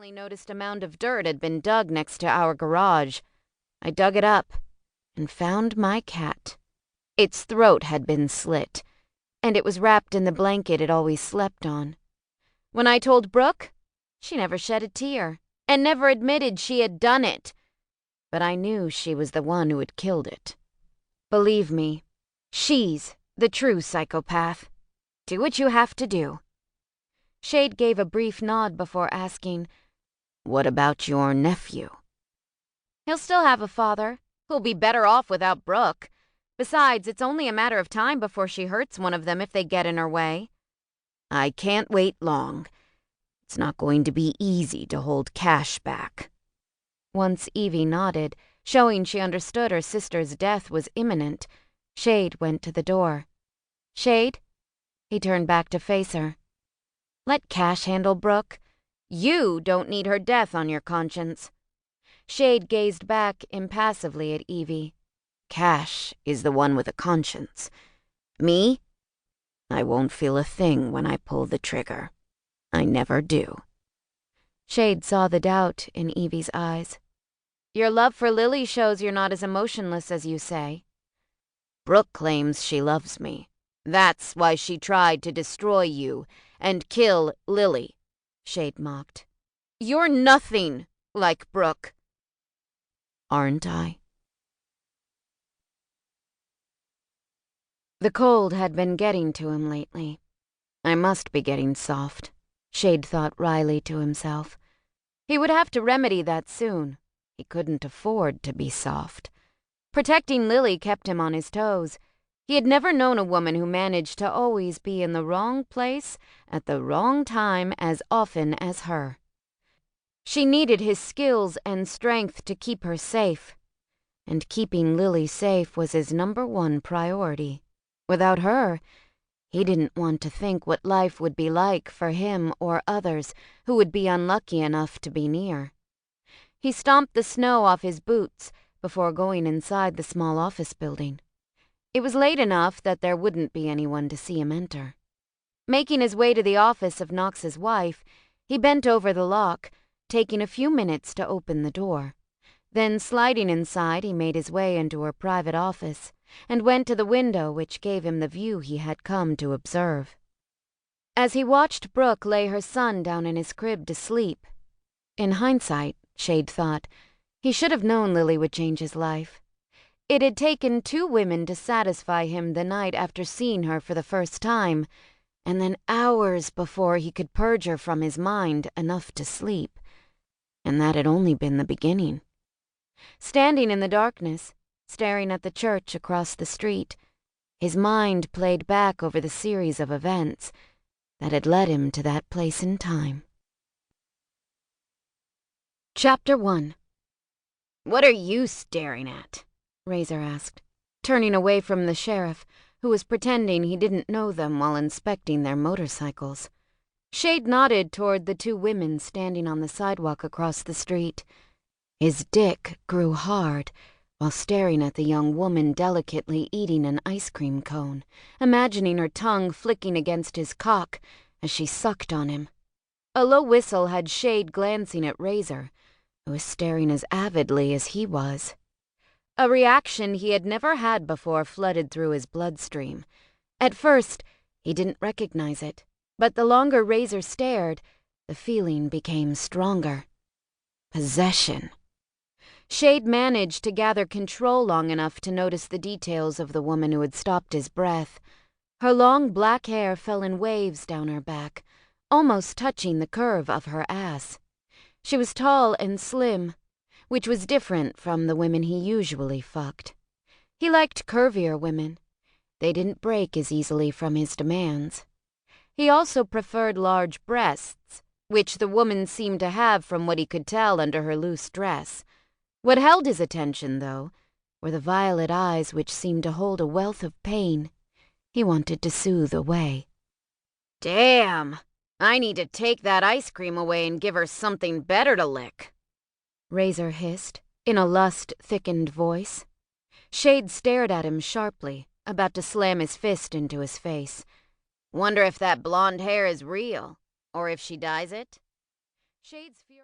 suddenly noticed a mound of dirt had been dug next to our garage. I dug it up and found my cat. Its throat had been slit, and it was wrapped in the blanket it always slept on. When I told Brooke, she never shed a tear and never admitted she had done it. But I knew she was the one who had killed it. Believe me, she's the true psychopath. Do what you have to do. Shade gave a brief nod before asking, "What about your nephew?" "He'll still have a father, who'll be better off without Brooke. Besides, it's only a matter of time before she hurts one of them if they get in her way." "I can't wait long. It's not going to be easy to hold Cash back." Once Evie nodded, showing she understood her sister's death was imminent, Shade went to the door. "Shade?" He turned back to face her. "Let Cash handle Brooke. You don't need her death on your conscience." Shade gazed back impassively at Evie. "Cash is the one with a conscience. Me? I won't feel a thing when I pull the trigger. I never do." Shade saw the doubt in Evie's eyes. "Your love for Lily shows you're not as emotionless as you say." "Brooke claims she loves me. That's why she tried to destroy you and kill Lily," Shade mocked. "You're nothing like Brooke." "Aren't I?" The cold had been getting to him lately. I must be getting soft, Shade thought wryly to himself. He would have to remedy that soon. He couldn't afford to be soft. Protecting Lily kept him on his toes. He had never known a woman who managed to always be in the wrong place at the wrong time as often as her. She needed his skills and strength to keep her safe, and keeping Lily safe was his #1 priority. Without her, he didn't want to think what life would be like for him or others who would be unlucky enough to be near. He stomped the snow off his boots before going inside the small office building. It was late enough that there wouldn't be anyone to see him enter. Making his way to the office of Knox's wife, he bent over the lock, taking a few minutes to open the door. Then, sliding inside, he made his way into her private office and went to the window which gave him the view he had come to observe. As he watched Brooke lay her son down in his crib to sleep, in hindsight, Shade thought, he should have known Lily would change his life. It had taken 2 women to satisfy him the night after seeing her for the first time, and then hours before he could purge her from his mind enough to sleep. And that had only been the beginning. Standing in the darkness, staring at the church across the street, his mind played back over the series of events that had led him to that place in time. Chapter 1. "What are you staring at?" Razor asked, turning away from the sheriff, who was pretending he didn't know them while inspecting their motorcycles. Shade nodded toward the 2 women standing on the sidewalk across the street. His dick grew hard while staring at the young woman delicately eating an ice cream cone, imagining her tongue flicking against his cock as she sucked on him. A low whistle had Shade glancing at Razor, who was staring as avidly as he was. A reaction he had never had before flooded through his bloodstream. At first, he didn't recognize it, but the longer Razor stared, the feeling became stronger. Possession. Shade managed to gather control long enough to notice the details of the woman who had stopped his breath. Her long black hair fell in waves down her back, almost touching the curve of her ass. She was tall and slim, which was different from the women he usually fucked. He liked curvier women. They didn't break as easily from his demands. He also preferred large breasts, which the woman seemed to have from what he could tell under her loose dress. What held his attention, though, were the violet eyes which seemed to hold a wealth of pain he wanted to soothe away. "Damn! I need to take that ice cream away and give her something better to lick," Razor hissed, in a lust-thickened voice. Shade stared at him sharply, about to slam his fist into his face. "Wonder if that blonde hair is real, or if she dyes it?" Shade's fear